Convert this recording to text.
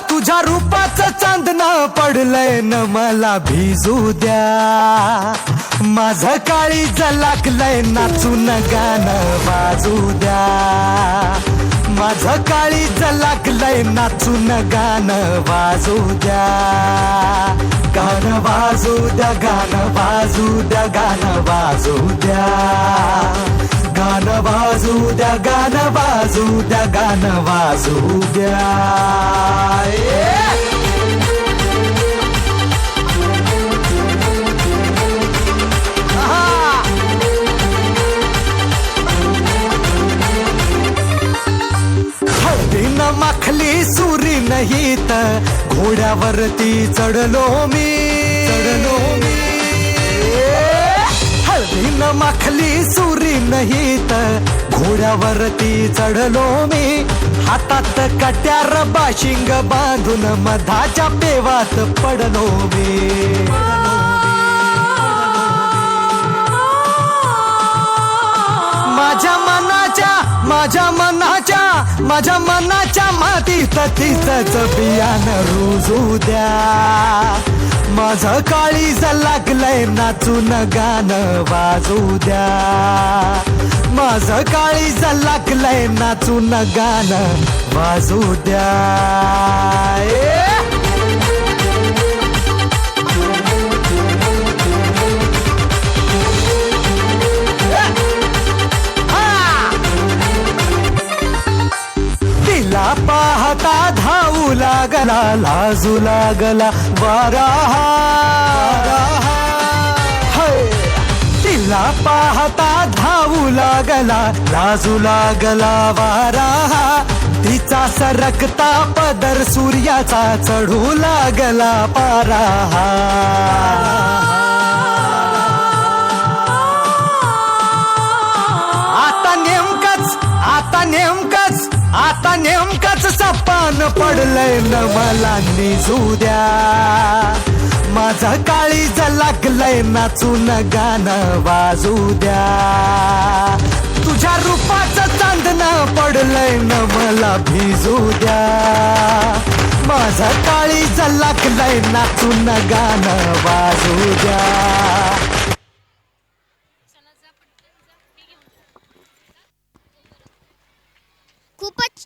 तुझ्या रूपाचं चांदणं पडलंय न मला भिजू द्या. माझं काळीज लागलंय नाचून गाणं वाजू द्या. माझं काळीज लागलंय नाचून गाणं वाजू द्या. गाणं वाजू द्या, गाणं वाजू द्या, गाणं वाजू द्या. गाणं वाजू द्या, गाणं वाजू द्या, गाणं वाजू द्या. हळदीनं माखली सुरी नाही तर घोड्यावरती चढलो मी. हळदीनं माखली सुरी नाही तर घोड्यावरती चढलो मी. हातात कट्यार बाशिंग बांधून मधाच्या पेवात पडलो मी. माझ्या मनाच्या मातीत तिचंच बियाणं रुजू द्या. माझं काळीज लागलंय नाचून गाणं वाजू द्या. माझं काळीज लागलंय नाचून गाणं वाजू द्या. पाहता धावू लागला, लाजू लागला वारा. तिला पाहता धावू लागला, लाजू लागला वारा. तिचा सरकता पदर सूर्याचा चढू लागला पारा. आता नेमकंच सपान पडलंय न मला निजू द्या. माझं काळीज लागलंय नाचून गाणं वाजू द्या. तुझ्या रूपाचं चांदणं पडलंय न मला भिजू द्या. माझं काळीज लागलंय नाचून गाणं वाजू द्या. खूपच